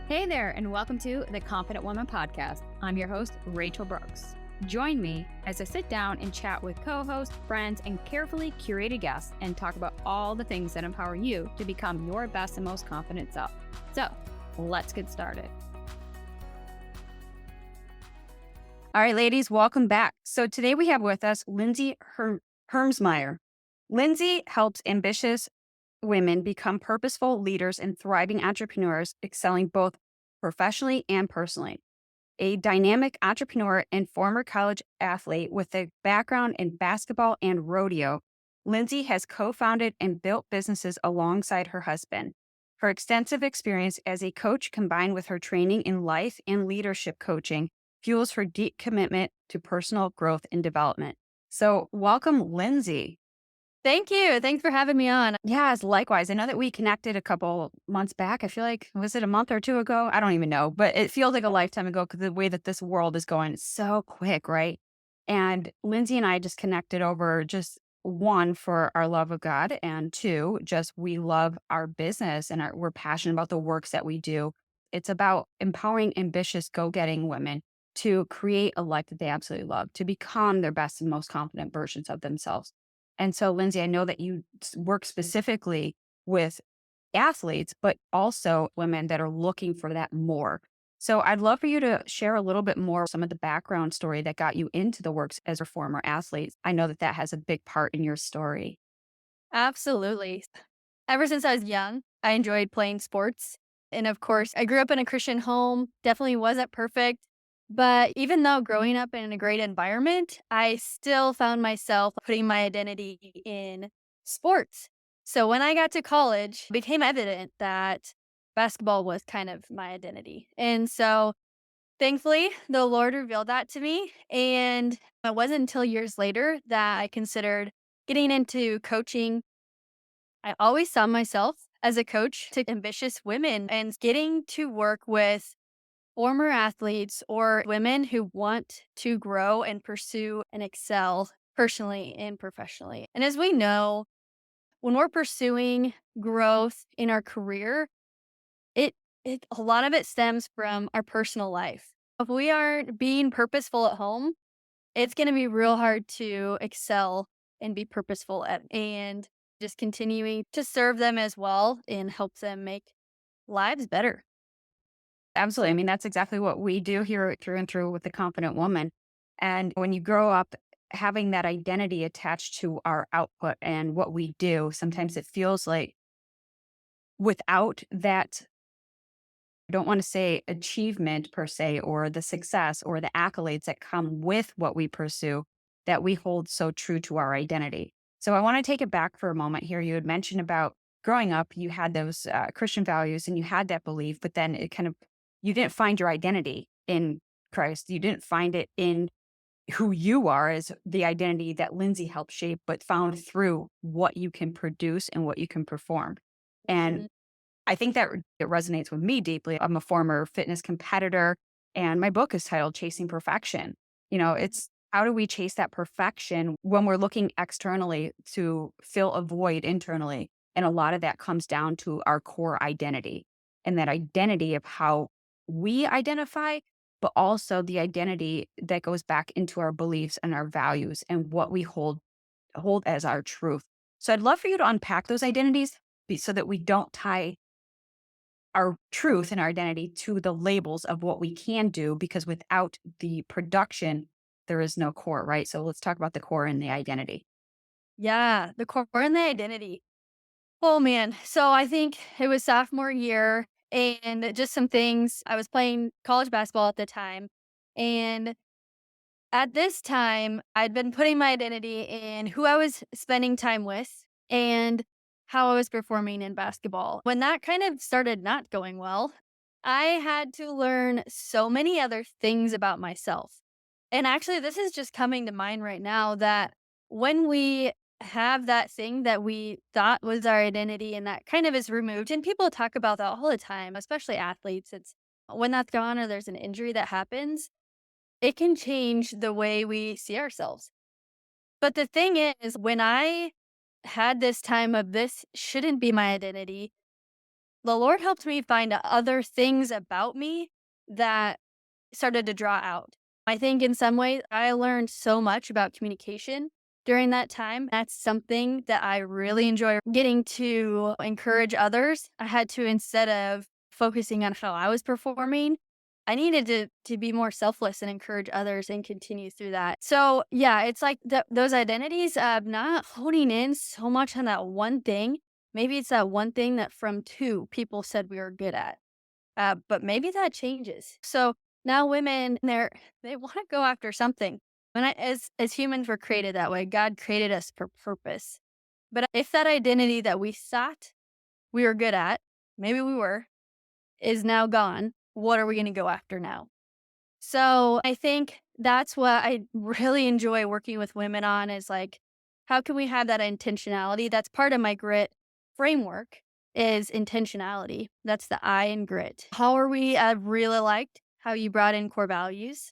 Hey there, and welcome to the Confident Woman Podcast. I'm your host, Rachel Brooks. Join me as I sit down and chat with co-hosts, friends, and carefully curated guests and talk about all the things that empower you to become your best and most confident self. So, let's get started. All right, ladies, welcome back. So today we have with us Linzie Hermsmeyer. Linzie helps ambitious women become purposeful leaders and thriving entrepreneurs, excelling both professionally and personally. A dynamic entrepreneur and former college athlete with a background in basketball and rodeo, Linzie has co-founded and built businesses alongside her husband. Her extensive experience as a coach combined with her training in life and leadership coaching fuels her deep commitment to personal growth and development. So welcome, Linzie. Thank you. Thanks for having me on. Yes, likewise. I know that we connected a couple months back. I feel like, was it a month or two ago? I don't even know, but it feels like a lifetime ago because the way that this world is going, it's so quick, right? And Linzie and I just connected over just one, for our love of God, and two, just we love our business and we're passionate about the works that we do. It's about empowering ambitious, go-getting women to create a life that they absolutely love, to become their best and most confident versions of themselves. And so, Linzie, I know that you work specifically with athletes, but also women that are looking for that more. So I'd love for you to share a little bit more some of the background story that got you into the works as a former athlete. I know that that has a big part in your story. Absolutely. Ever since I was young, I enjoyed playing sports. And of course, I grew up in a Christian home, definitely wasn't perfect. But even though growing up in a great environment, I still found myself putting my identity in sports. So when I got to college, it became evident that basketball was kind of my identity. And so thankfully, the Lord revealed that to me. And it wasn't until years later that I considered getting into coaching. I always saw myself as a coach to ambitious women and getting to work with former athletes or women who want to grow and pursue and excel personally and professionally. And as we know, when we're pursuing growth in our career, it it a lot of it stems from our personal life. If we aren't being purposeful at home, it's gonna be real hard to excel and be purposeful at and just continuing to serve them as well and help them make lives better. Absolutely. I mean, that's exactly what we do here through and through with the Confident Woman. And when you grow up having that identity attached to our output and what we do, sometimes it feels like without that, I don't want to say achievement per se, or the success or the accolades that come with what we pursue, that we hold so true to our identity. So I want to take it back for a moment here. You had mentioned about growing up, you had those Christian values and you had that belief, but then it kind of, you didn't find your identity in Christ. You didn't find it in who you are as the identity that Linzie helped shape, but found through what you can produce and what you can perform. And Mhm. I think that it resonates with me deeply. I'm a former fitness competitor, and my book is titled Chasing Perfection. It's how do we chase that perfection when we're looking externally to fill a void internally? And a lot of that comes down to our core identity and that identity of how we identify, but also the identity that goes back into our beliefs and our values and what we hold as our truth. So I'd love for you to unpack those identities so that we don't tie our truth and our identity to the labels of what we can do, because without the production, there is no core, right? So let's talk about the core and the identity. Yeah, the core and the identity. Oh man. So I think it was sophomore year and just some things. I was playing college basketball at the time. And at this time, I'd been putting my identity in who I was spending time with and how I was performing in basketball. When that kind of started not going well, I had to learn so many other things about myself. And actually, this is just coming to mind right now that when we have that thing that we thought was our identity and that kind of is removed, and people talk about that all the time, especially athletes, it's when that's gone or there's an injury that happens, it can change the way we see ourselves. But the thing is, when I had this time of this shouldn't be my identity, the Lord helped me find other things about me that started to draw out. I think in some ways I learned so much about communication during that time. That's something that I really enjoy getting to encourage others. I had to, instead of focusing on how I was performing, I needed to be more selfless and encourage others and continue through that. So yeah, it's like those identities of not honing in so much on that one thing. Maybe it's that one thing that from two people said we were good at. But maybe that changes. So now women, they want to go after something. As humans, we're created that way. God created us for purpose. But if that identity that we thought we were good at, maybe we were, is now gone, what are we going to go after now? So I think that's what I really enjoy working with women on is like, how can we have that intentionality? That's part of my grit framework is intentionality. That's the I in grit. How are we? I really liked how you brought in core values.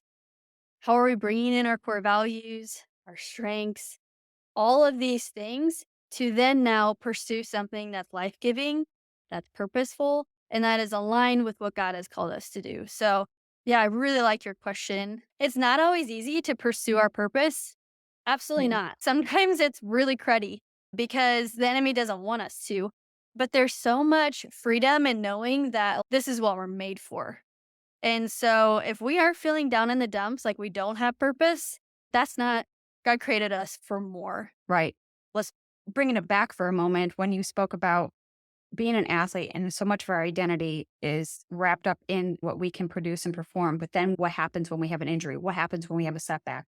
How are we bringing in our core values, our strengths, all of these things to then now pursue something that's life giving, that's purposeful, and that is aligned with what God has called us to do. So, yeah, I really like your question. It's not always easy to pursue our purpose. Absolutely Mm. not. Sometimes it's really cruddy because the enemy doesn't want us to. But there's so much freedom in knowing that this is what we're made for. And so if we are feeling down in the dumps, like we don't have purpose, that's not, God created us for more. Right. Let's bringing it back for a moment when you spoke about being an athlete and so much of our identity is wrapped up in what we can produce and perform. But then what happens when we have an injury? What happens when we have a setback?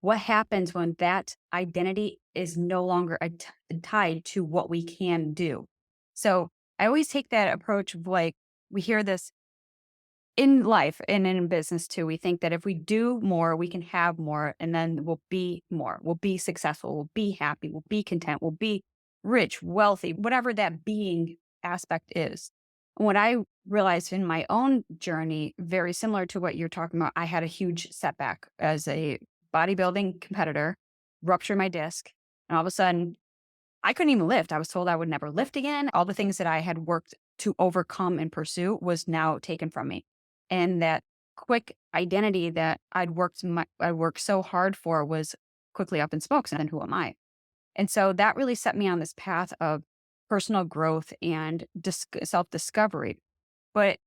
What happens when that identity is no longer tied to what we can do? So I always take that approach of like, we hear this in life and in business too. We think that if we do more, we can have more and then we'll be more. We'll be successful. We'll be happy. We'll be content. We'll be rich, wealthy, whatever that being aspect is. And what I realized in my own journey, very similar to what you're talking about, I had a huge setback as a bodybuilding competitor, ruptured my disc. And all of a sudden, I couldn't even lift. I was told I would never lift again. All the things that I had worked to overcome and pursue was now taken from me. And that quick identity that I worked so hard for was quickly up in smokes. And then who am I? And so that really set me on this path of personal growth and self discovery. But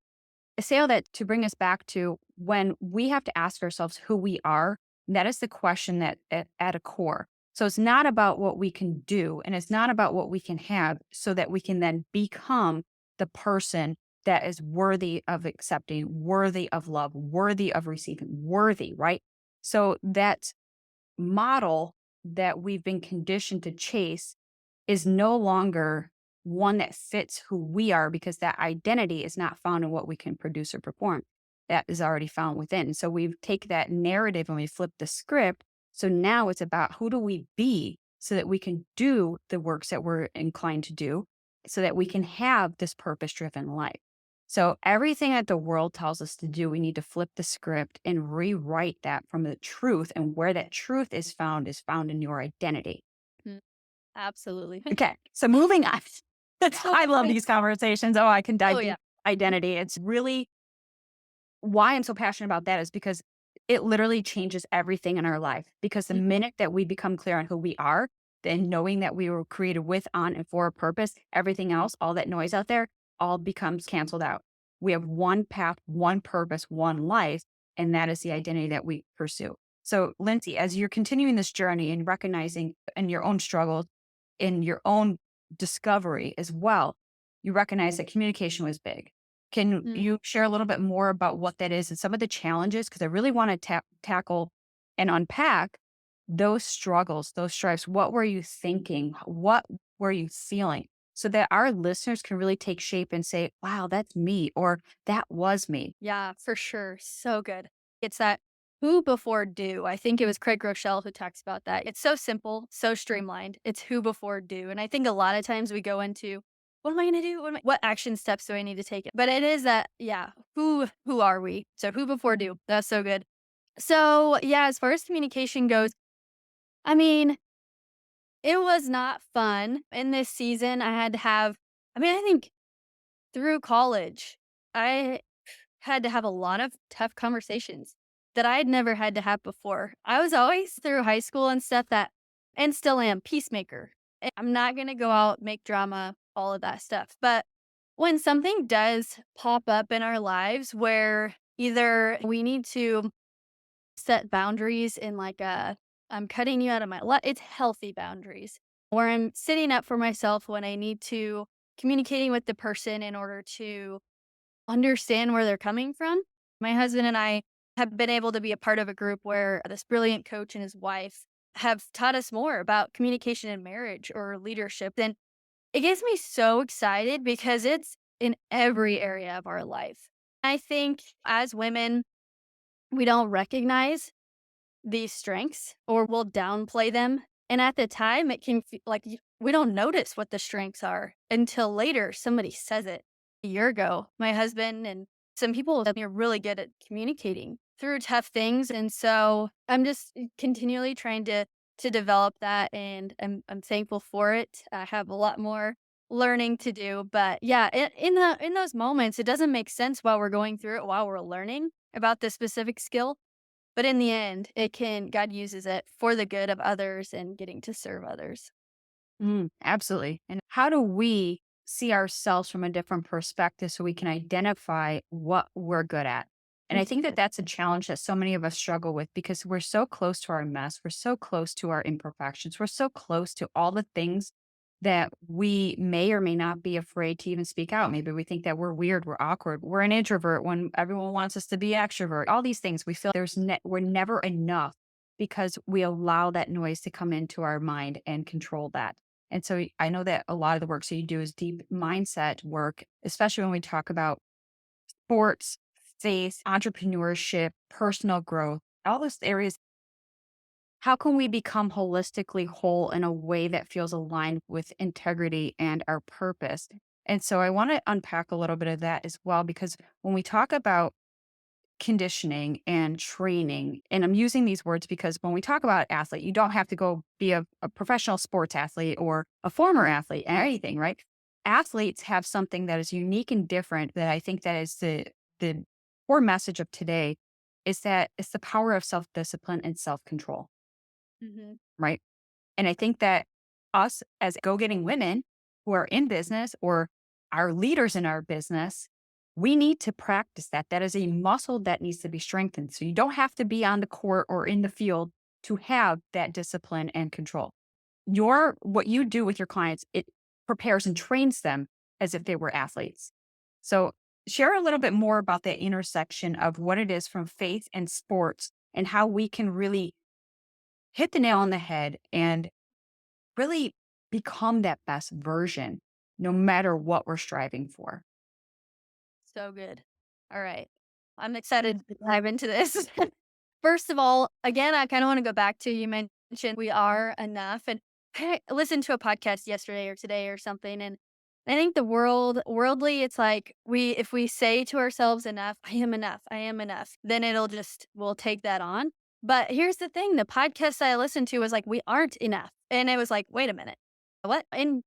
I say all that to bring us back to when we have to ask ourselves who we are. That is the question that at a core. So it's not about what we can do and it's not about what we can have so that we can then become the person that is worthy of accepting, worthy of love, worthy of receiving, worthy, right? So that model that we've been conditioned to chase is no longer one that fits who we are because that identity is not found in what we can produce or perform. That is already found within. So we take that narrative and we flip the script. So now it's about who do we be so that we can do the works that we're inclined to do so that we can have this purpose driven life. So everything that the world tells us to do, we need to flip the script and rewrite that from the truth. And where that truth is found in your identity. Mm, absolutely. Okay. So moving on. I love these conversations. Oh, I can Oh, dive yeah. deep identity. It's really why I'm so passionate about that is because it literally changes everything in our life. Because the Mhm. minute that we become clear on who we are, then knowing that we were created with, on, and for a purpose, everything else, all that noise out there, all becomes canceled out. We have one path, one purpose, one life, and that is the identity that we pursue. So, Lindsay, as you're continuing this journey and recognizing in your own struggles, in your own discovery as well, you recognize that communication was big. Can Mm. you share a little bit more about what that is and some of the challenges? Because I really want to tackle and unpack those struggles, those stripes. What were you thinking? What were you feeling? So that our listeners can really take shape and say, wow, that's me, or that was me. Yeah, for sure. So good. It's that who before do. I think it was Craig Rochelle who talks about that. It's so simple, so streamlined. It's who before do. And I think a lot of times we go into what am I going to do? What action steps do I need to take? But it is that, yeah, who are we? So who before do. That's so good. So, yeah, as far as communication goes, I mean, it was not fun in this season. I had to have I think through college, I had to have a lot of tough conversations that I had never had to have before. I was always through high school and stuff that, and still am, peacemaker. And I'm not going to go out, make drama, all of that stuff. But when something does pop up in our lives where either we need to set boundaries in like a, I'm cutting you out of my life, it's healthy boundaries, where I'm sitting up for myself when I need to, communicating with the person in order to understand where they're coming from. My husband and I have been able to be a part of a group where this brilliant coach and his wife have taught us more about communication in marriage or leadership. And it gets me so excited because it's in every area of our life. I think as women, we don't recognize these strengths or we'll downplay them. And at the time, it can feel like we don't notice what the strengths are until later somebody says it. A year ago, my husband and some people are really good at communicating through tough things. And so I'm just continually trying to develop that and I'm thankful for it. I have a lot more learning to do. But yeah, in those moments, it doesn't make sense while we're going through it, while we're learning about this specific skill, but in the end, it can God uses it for the good of others and getting to serve others. Absolutely. And how do we see ourselves from a different perspective so we can identify what we're good at? And I think that that's a challenge that so many of us struggle with because we're so close to our mess. We're so close to our imperfections. We're so close to all the things that we may or may not be afraid to even speak out. Maybe we think that we're weird, we're awkward, we're an introvert when everyone wants us to be extrovert. All these things we feel we're never enough because we allow that noise to come into our mind and control that. And so I know that a lot of the work that you do is deep mindset work, especially when we talk about sports, faith, entrepreneurship, personal growth, all those areas. How can we become holistically whole in a way that feels aligned with integrity and our purpose? And so I want to unpack a little bit of that as well, because when we talk about conditioning and training. And I'm using these words because when we talk about athlete, you don't have to go be a professional sports athlete or a former athlete or anything, right? Athletes have something that is unique and different that I think that is the core message of today is that it's the power of self-discipline and self-control, Mhm. right? And I think that us as go getting women who are in business or our leaders in our business, we need to practice that. That is a muscle that needs to be strengthened. So you don't have to be on the court or in the field to have that discipline and control. What you do with your clients, it prepares and trains them as if they were athletes. So share a little bit more about that intersection of what it is from faith and sports and how we can really hit the nail on the head and really become that best version no matter what we're striving for. So good. All right. I'm excited to dive into this. First of all, again, I kind of want to go back to you mentioned we are enough. And I listened to a podcast yesterday or today or something. And I think the worldly, it's like if we say to ourselves enough, I am enough, then we'll take that on. But here's the thing, the podcast I listened to was like, we aren't enough. And it was like, wait a minute, what? And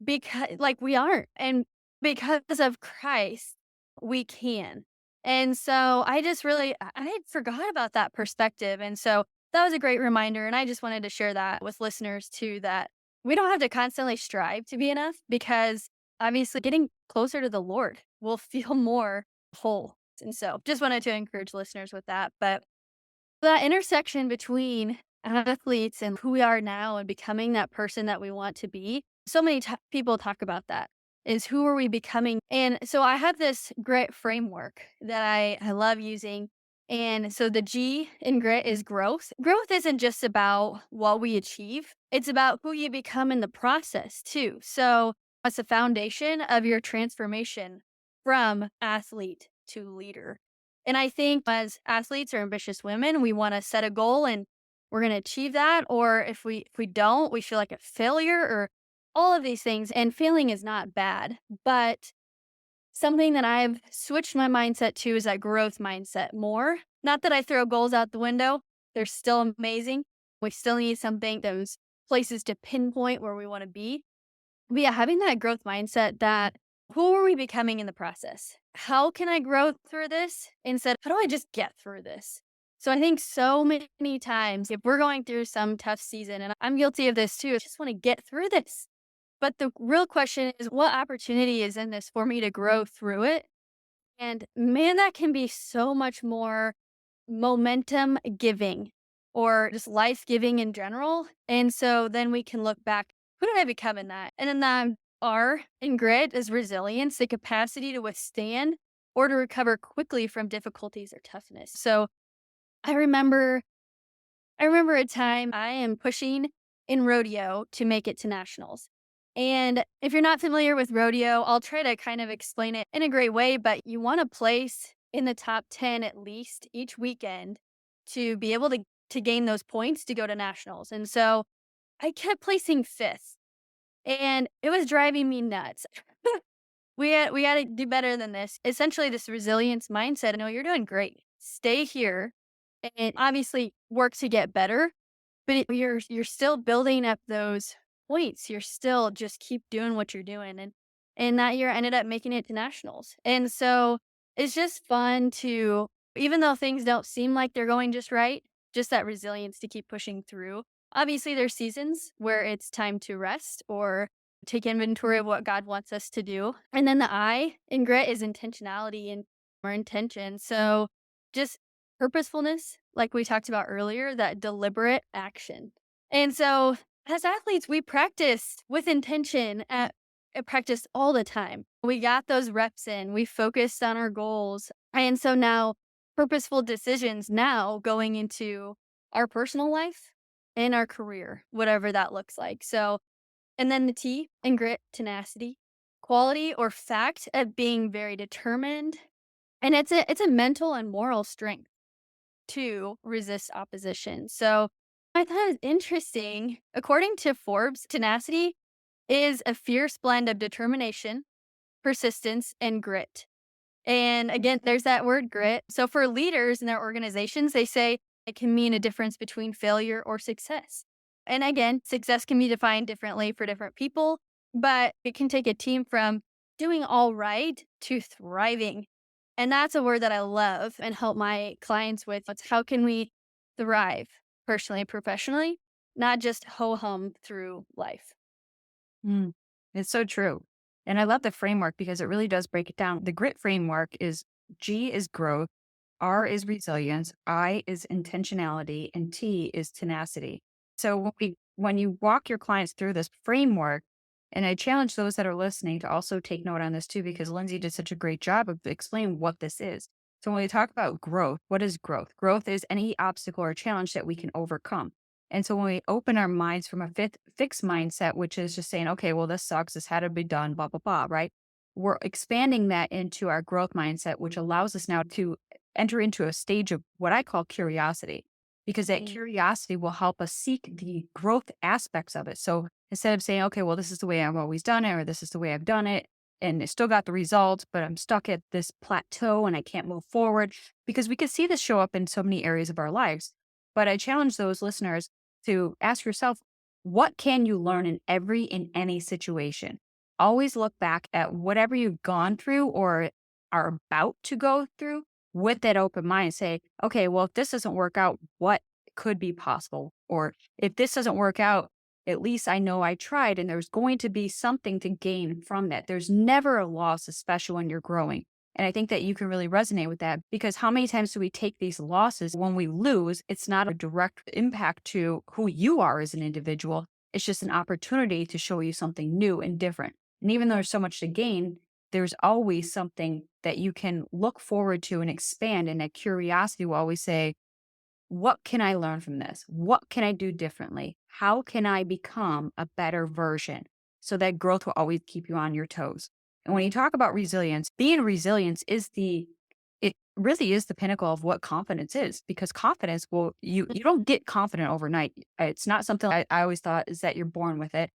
because like we aren't. And because of Christ, we can. And so I just really I had forgot about that perspective. And so that was a great reminder. And I just wanted to share that with listeners too, that we don't have to constantly strive to be enough because obviously getting closer to the Lord will feel more whole. And so just wanted to encourage listeners with that. But that intersection between athletes and who we are now and becoming that person that we want to be, so many people talk about that is who are we becoming? And so I have this grit framework that I love using. And so the G in grit is growth. Growth isn't just about what we achieve, it's about who you become in the process too. So it's the foundation of your transformation from athlete to leader. And I think as athletes or ambitious women, we want to set a goal and we're going to achieve that. Or if we don't, we feel like a failure or all of these things. And failing is not bad, but something that I've switched my mindset to is that growth mindset more. Not that I throw goals out the window; they're still amazing. We still need something those places to pinpoint where we want to be. But yeah, having that growth mindset that who are we becoming in the process? How can I grow through this instead? How do I just get through this? So I think so many times if we're going through some tough season, and I'm guilty of this too, I just want to get through this. But the real question is, what opportunity is in this for me to grow through it? And man, that can be so much more momentum giving or just life giving in general. And so then we can look back, who did I become in that? And then that R in grit is resilience, the capacity to withstand or to recover quickly from difficulties or toughness. So I remember I remember a time I am pushing in rodeo to make it to nationals. And if you're not familiar with rodeo, I'll try to kind of explain it in a great way, but you want to place in the top 10 at least each weekend to be able to gain those points to go to nationals. And so I kept placing fifth and it was driving me nuts. We had to do better than this. Essentially, this resilience mindset. No, you're doing great. Stay here and obviously work to get better, but you're still building up those points. You're still just keep doing what you're doing, and that year I ended up making it to nationals. And so it's just fun to, even though things don't seem like they're going just right, just that resilience to keep pushing through. Obviously, there's seasons where it's time to rest or take inventory of what God wants us to do. And then the I in grit is intentionality and our intention. So just purposefulness, like we talked about earlier, that deliberate action. And so as athletes, we practice with intention at practice all the time. We got those reps in, we focused on our goals. And so now purposeful decisions now going into our personal life and our career, whatever that looks like. So, and then the T in grit, tenacity, quality or fact of being very determined. And it's a mental and moral strength to resist opposition. So I thought it was interesting. According to Forbes, tenacity is a fierce blend of determination, persistence, and grit. And again, there's that word grit. So for leaders in their organizations, they say it can mean a difference between failure or success. And again, success can be defined differently for different people, but it can take a team from doing all right to thriving. And that's a word that I love and help my clients with. It's how can we thrive personally and professionally, not just ho hum through life. Mm, it's so true. And I love the framework because it really does break it down. The grit framework is G is growth, R is resilience, I is intentionality, and T is tenacity. So when you walk your clients through this framework, and I challenge those that are listening to also take note on this too, because Lindsay did such a great job of explaining what this is. So when we talk about growth, what is growth? Growth is any obstacle or challenge that we can overcome. And so when we open our minds from a fixed mindset, which is just saying, okay, well, this sucks, this had to be done, blah, blah, blah, right? We're expanding that into our growth mindset, which allows us now to enter into a stage of what I call curiosity, because that Mm. curiosity will help us seek the growth aspects of it. So instead of saying, okay, well, this is the way I've always done it, or this is the way I've done it, and it still got the results, but I'm stuck at this plateau and I can't move forward, because we can see this show up in so many areas of our lives. But I challenge those listeners to ask yourself, what can you learn in any situation? Always look back at whatever you've gone through or are about to go through with that open mind. Say, okay, well, if this doesn't work out, what could be possible? Or if this doesn't work out, at least I know I tried and there's going to be something to gain from that. There's never a loss, especially when you're growing. And I think that you can really resonate with that because how many times do we take these losses when we lose? It's not a direct impact to who you are as an individual. It's just an opportunity to show you something new and different. And even though there's so much to gain, there's always something that you can look forward to and expand. And that curiosity will always say, what can I learn from this? What can I do differently? How can I become a better version? So that growth will always keep you on your toes. And when you talk about resilience, being resilient is it really is the pinnacle of what confidence is because confidence will, you don't get confident overnight. It's not something I always thought is that you're born with it.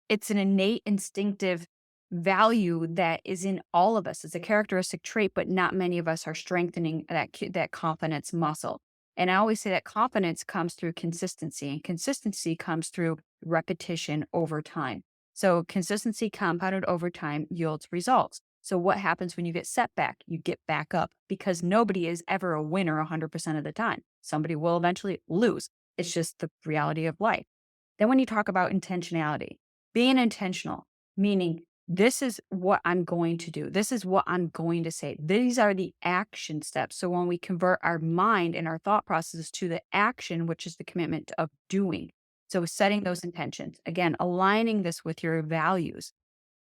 It's an innate instinctive value that is in all of us. It's a characteristic trait, but not many of us are strengthening that confidence muscle. And I always say that confidence comes through consistency, and consistency comes through repetition over time. So consistency compounded over time yields results. So what happens when you get set back? You get back up because nobody is ever a winner 100% of the time. Somebody will eventually lose. It's just the reality of life. Then when you talk about intentionality, being intentional, meaning this is what I'm going to do. This is what I'm going to say. These are the action steps. So when we convert our mind and our thought processes to the action, which is the commitment of doing. So setting those intentions, again, aligning this with your values.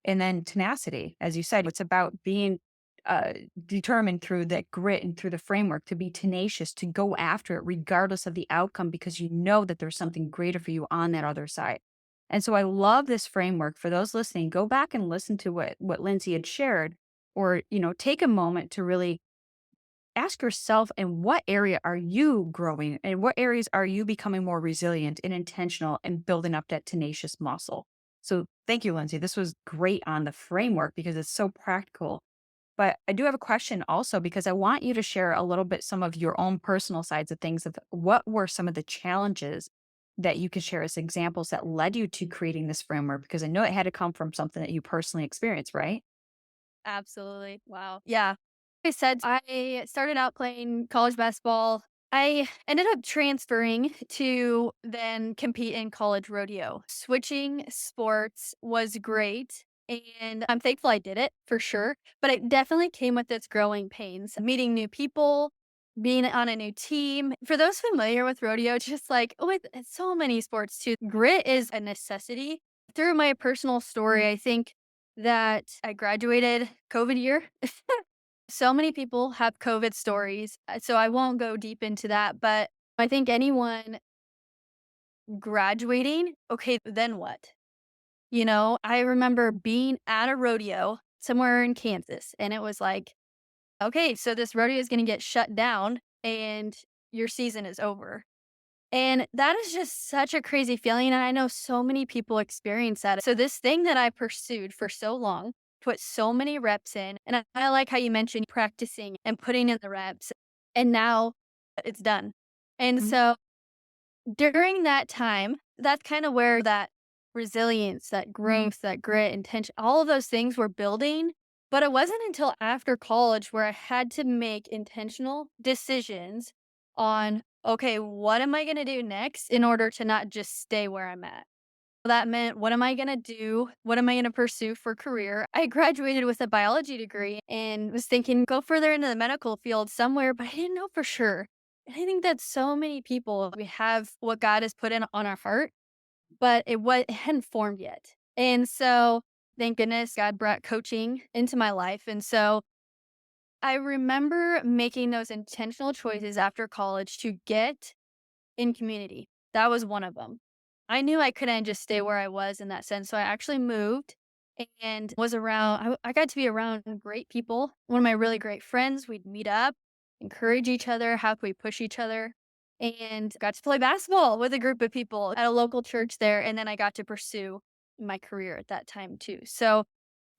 And then tenacity, as you said, it's about being uh, determined through that grit and through the framework to be tenacious, to go after it regardless of the outcome, because you know that there's something greater for you on that other side. And so I love this framework. For those listening, go back and listen to what Lindsay had shared, or take a moment to really ask yourself, in what area are you growing, and what areas are you becoming more resilient and intentional and building up that tenacious muscle. So thank you, Lindsay. This was great on the framework because it's so practical. But I do have a question also, because I want you to share a little bit some of your own personal sides of things, of what were some of the challenges that you could share as examples that led you to creating this framework, because I know it had to come from something that you personally experienced, right? Absolutely. Wow. Yeah. I said I started out playing college basketball. I ended up transferring to then compete in college rodeo. Switching sports was great. And I'm thankful I did it for sure. But it definitely came with its growing pains. Meeting new people, being on a new team. For those familiar with rodeo, just like with so many sports too, grit is a necessity. Through my personal story, I think that I graduated COVID year. So many people have COVID stories, so I won't go deep into that, but I think anyone graduating, okay, then what? I remember being at a rodeo somewhere in Kansas, and it was like, okay, so this rodeo is going to get shut down and your season is over. And that is just such a crazy feeling, and I know so many people experience that. So this thing that I pursued for so long, put so many reps in, and I like how you mentioned practicing and putting in the reps, and now it's done. And Mhm. so during that time, that's kind of where that resilience, that growth, that grit, intention, all of those things were building. But it wasn't until after college where I had to make intentional decisions on, okay, what am I going to do next in order to not just stay where I'm at? That meant, what am I going to do? What am I going to pursue for career? I graduated with a biology degree and was thinking go further into the medical field somewhere, but I didn't know for sure. And I think that so many people, we have what God has put in on our heart, but it hadn't formed yet. And so thank goodness God brought coaching into my life. And so I remember making those intentional choices after college to get in community. That was one of them. I knew I couldn't just stay where I was in that sense, so I actually moved and was around I got to be around great people. One of my really great friends, we'd meet up, encourage each other, how can we push each other, and got to play basketball with a group of people at a local church there, and then I got to pursue my career at that time too. So,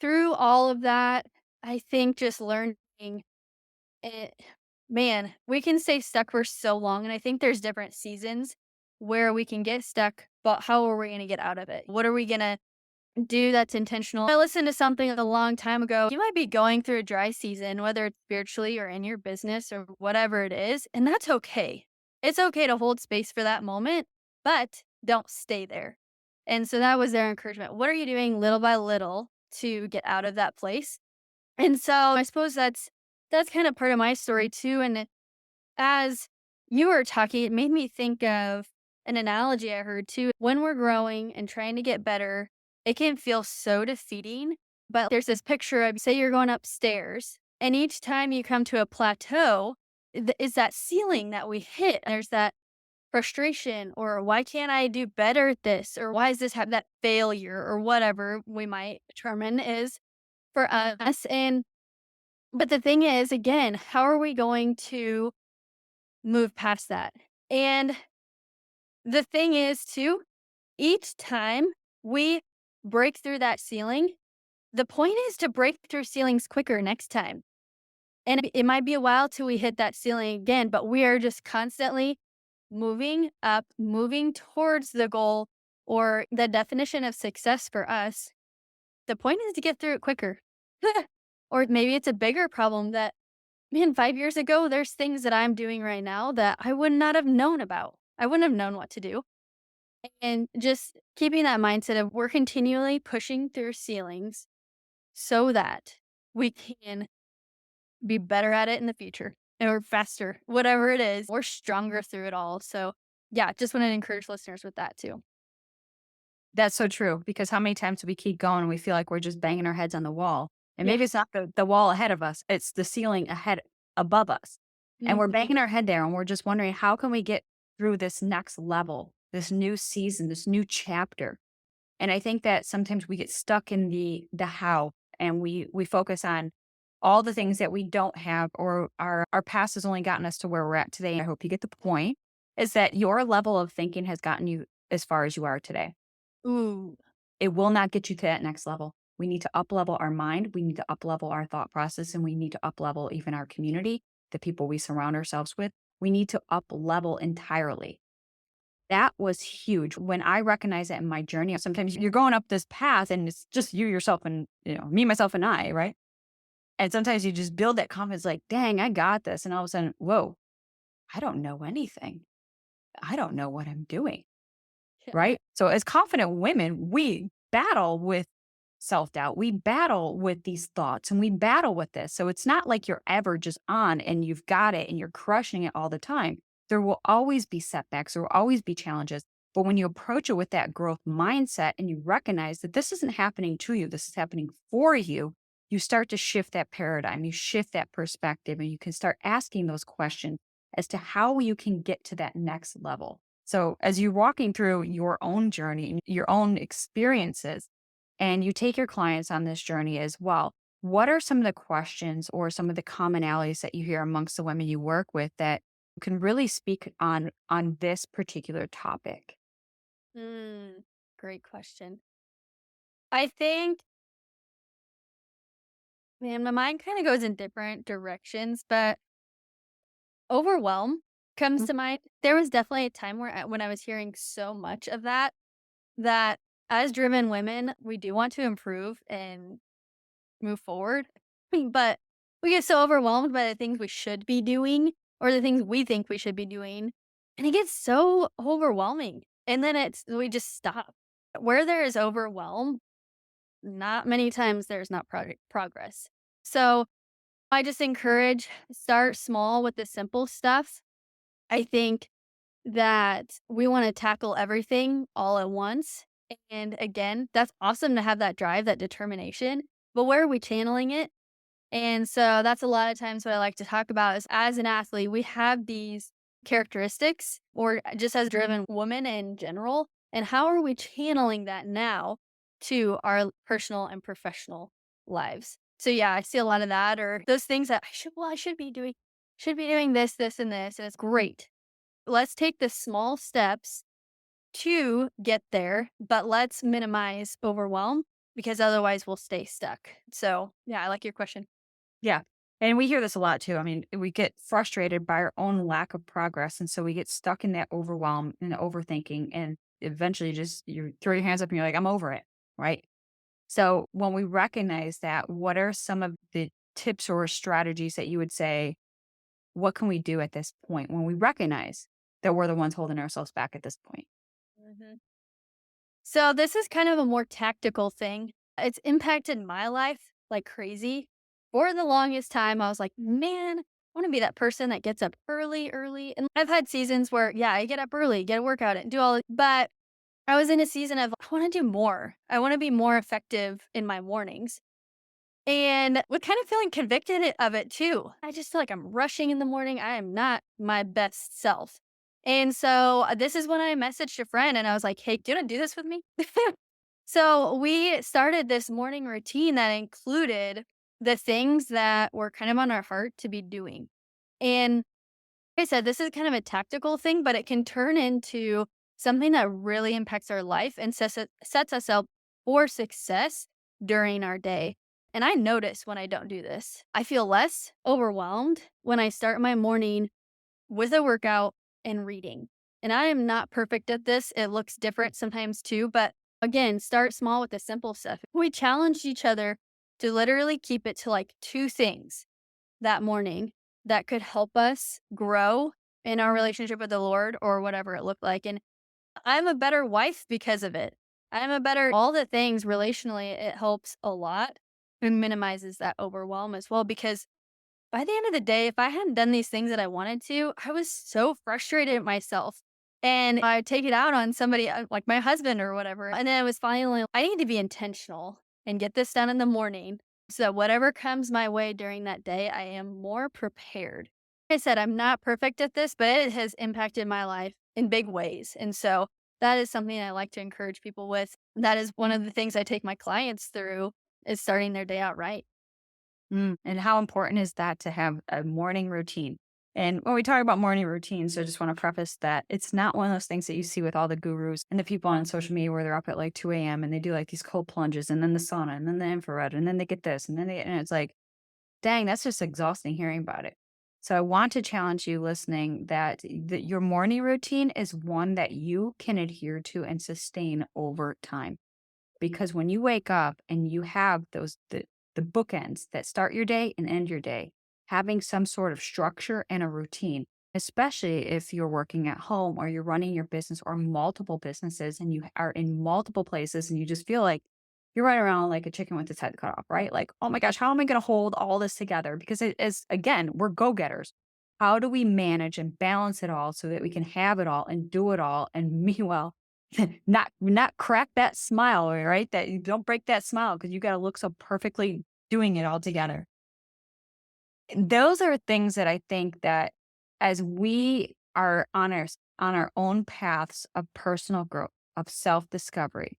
through all of that, I think just learning it man, we can stay stuck for so long, and I think there's different seasons where we can get stuck, but how are we gonna get out of it? What are we gonna do that's intentional? I listened to something a long time ago. You might be going through a dry season, whether it's spiritually or in your business or whatever it is, and that's okay. It's okay to hold space for that moment, but don't stay there. And so that was their encouragement. What are you doing little by little to get out of that place? And so I suppose that's kind of part of my story too. And as you were talking, it made me think of an analogy I heard too. When we're growing and trying to get better, it can feel so defeating. But there's this picture of, say you're going upstairs, and each time you come to a plateau, is that ceiling that we hit. There's that frustration, or why can't I do better at this? Or why is this have that failure, or whatever we might determine is for us. And but the thing is, again, how are we going to move past that? And the thing is, too, each time we break through that ceiling, the point is to break through ceilings quicker next time. And it might be a while till we hit that ceiling again, but we are just constantly moving up, moving towards the goal or the definition of success for us, the point is to get through it quicker. Or maybe it's a bigger problem that, man, 5 years ago, there's things that I'm doing right now that I would not have known about. I wouldn't have known what to do. And just keeping that mindset of we're continually pushing through ceilings so that we can be better at it in the future or faster, whatever it is. We're stronger through it all. So, yeah, just want to encourage listeners with that too. That's so true because how many times do we keep going and we feel like we're just banging our heads on the wall? And Yeah. maybe it's not the wall ahead of us, it's the ceiling ahead above us. And we're Mhm. banging our head there and we're just wondering how can we get through this next level, this new season, this new chapter. And I think that sometimes we get stuck in the how and we focus on all the things that we don't have or our past has only gotten us to where we're at today. I hope you get the point is that your level of thinking has gotten you as far as you are today. Ooh. It will not get you to that next level. We need to up level our mind. We need to up level our thought process and we need to up level even our community, the people we surround ourselves with. We need to up level entirely. That was huge. When I recognize it in my journey, sometimes you're going up this path and it's just you, yourself, and me, myself, and I, right? And sometimes you just build that confidence, like, dang, I got this. And all of a sudden, whoa, I don't know anything. I don't know what I'm doing. Yeah. Right? So as confident women, we battle with self-doubt. We battle with these thoughts and we battle with this. So it's not like you're ever just on and you've got it and you're crushing it all the time. There will always be setbacks, there will always be challenges. But when you approach it with that growth mindset and you recognize that this isn't happening to you, this is happening for you, you start to shift that paradigm, you shift that perspective, and you can start asking those questions as to how you can get to that next level. So, as you're walking through your own journey and your own experiences, and you take your clients on this journey as well, what are some of the questions or some of the commonalities that you hear amongst the women you work with that can really speak on this particular topic? Mm, great question. I think, man, my mind kind of goes in different directions, but overwhelm comes Mm. to mind. There was definitely a time where when I was hearing so much of that, that as driven women, we do want to improve and move forward. But we get so overwhelmed by the things we should be doing or the things we think we should be doing. And it gets so overwhelming. And then we just stop. Where there is overwhelm, not many times there's not progress. So I just encourage start small with the simple stuff. I think that we want to tackle everything all at once. And again, that's awesome to have that drive, that determination. But where are we channeling it? And so that's a lot of times what I like to talk about is as an athlete, we have these characteristics, or just as driven women in general. And how are we channeling that now to our personal and professional lives? So yeah, I see a lot of that, or those things that I should be doing this, this, and this. And it's great. Let's take the small steps to get there, but let's minimize overwhelm because otherwise we'll stay stuck. So yeah, I like your question. Yeah. And we hear this a lot too. I mean, we get frustrated by our own lack of progress. And so we get stuck in that overwhelm and overthinking. And eventually just you throw your hands up and you're like, I'm over it. Right. So when we recognize that, what are some of the tips or strategies that you would say, what can we do at this point when we recognize that we're the ones holding ourselves back at this point? Mhm. So this is kind of a more tactical thing. It's impacted my life like crazy. For the longest time, I was like, man, I want to be that person that gets up early, early. And I've had seasons where, yeah, I get up early, get a workout and do all, but I was in a season of, I want to do more. I want to be more effective in my mornings. And with kind of feeling convicted of it too. I just feel like I'm rushing in the morning. I am not my best self. And so this is when I messaged a friend and I was like, hey, do you want to do this with me? So we started this morning routine that included the things that were kind of on our heart to be doing. And like I said, this is kind of a tactical thing, but it can turn into something that really impacts our life and sets us up for success during our day. And I notice when I don't do this, I feel less overwhelmed when I start my morning with a workout and reading. And I am not perfect at this. It looks different sometimes too, but again, start small with the simple stuff. We challenged each other to literally keep it to like two things that morning that could help us grow in our relationship with the Lord or whatever it looked like. And I'm a better wife because of it. I'm a better all the things relationally. It helps a lot and minimizes that overwhelm as well because by the end of the day, if I hadn't done these things that I wanted to, I was so frustrated at myself. And I'd take it out on somebody like my husband or whatever. And then it was finally, I need to be intentional and get this done in the morning. So that whatever comes my way during that day, I am more prepared. Like I said, I'm not perfect at this, but it has impacted my life in big ways. And so that is something I like to encourage people with. That is one of the things I take my clients through is starting their day out right. And how important is that to have a morning routine? And when we talk about morning routines, I just want to preface that it's not one of those things that you see with all the gurus and the people on social media where they're up at like 2 a.m. and they do like these cold plunges and then the sauna and then the infrared and then they get this and and it's like, dang, that's just exhausting hearing about it. So I want to challenge you listening that your morning routine is one that you can adhere to and sustain over time. Because when you wake up and you have the bookends that start your day and end your day, having some sort of structure and a routine, especially if you're working at home or you're running your business or multiple businesses and you are in multiple places and you just feel like you're running around like a chicken with its head cut off, right? Like, oh my gosh, how am I going to hold all this together? Because it is, again, we're go getters. How do we manage and balance it all so that we can have it all and do it all? And meanwhile, not crack that smile, right? That you don't break that smile because you got to look so perfectly doing it all together. Those are things that I think that as we are on our own paths of personal growth, of self-discovery,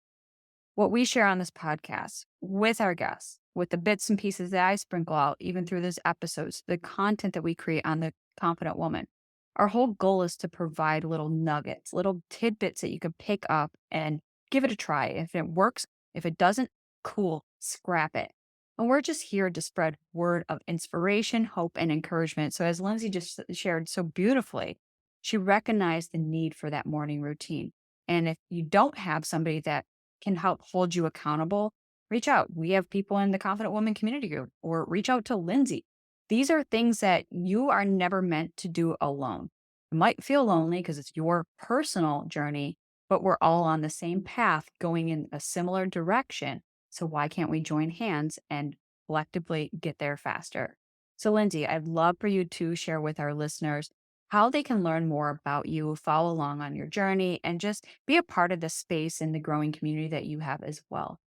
what we share on this podcast with our guests, with the bits and pieces that I sprinkle out, even through these episodes, the content that we create on the Confident Woman. Our whole goal is to provide little nuggets, little tidbits that you can pick up and give it a try. If it works, if it doesn't, cool, scrap it. And we're just here to spread word of inspiration, hope, and encouragement. So, as Lindsay just shared so beautifully, she recognized the need for that morning routine. And if you don't have somebody that can help hold you accountable, reach out. We have people in the Confident Woman community group, or reach out to Lindsay. These are things that you are never meant to do alone. It might feel lonely because it's your personal journey, but we're all on the same path going in a similar direction. So why can't we join hands and collectively get there faster? So, Lindsay, I'd love for you to share with our listeners how they can learn more about you, follow along on your journey, and just be a part of the space and the growing community that you have as well.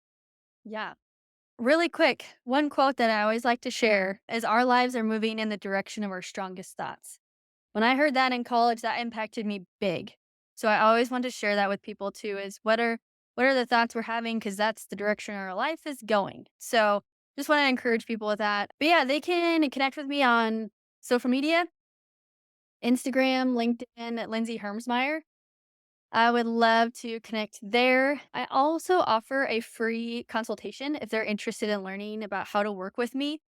Yeah. Really quick, one quote that I always like to share is our lives are moving in the direction of our strongest thoughts. When I heard that in college, that impacted me big. So I always want to share that with people too is what are the thoughts we're having because that's the direction our life is going. So just want to encourage people with that. But yeah, they can connect with me on social media, Instagram, LinkedIn at Linzie Hermsmeyer. I would love to connect there. I also offer a free consultation if they're interested in learning about how to work with me.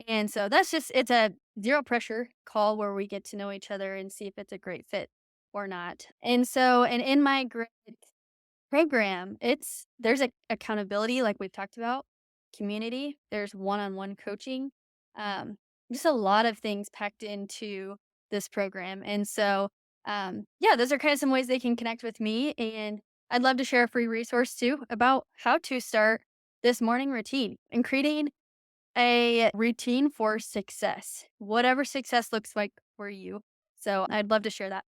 And so it's a zero pressure call where we get to know each other and see if it's a great fit or not. And in my program, there's accountability, like we've talked about, community, there's one-on-one coaching, um, just a lot of things packed into this program. And so, yeah, those are kind of some ways they can connect with me. And I'd love to share a free resource too about how to start this morning routine and creating a routine for success, whatever success looks like for you. So I'd love to share that.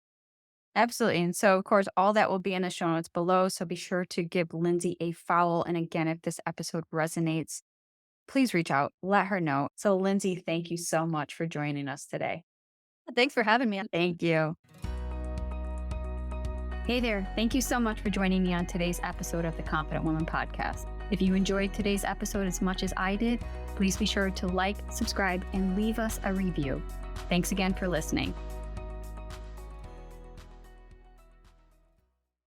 Absolutely. And so, of course, all that will be in the show notes below. So be sure to give Lindsay a follow. And again, if this episode resonates, please reach out, let her know. So, Lindsay, thank you so much for joining us today. Thanks for having me. Thank you. Hey there. Thank you so much for joining me on today's episode of the Confident Woman podcast. If you enjoyed today's episode as much as I did, please be sure to like, subscribe, and leave us a review. Thanks again for listening.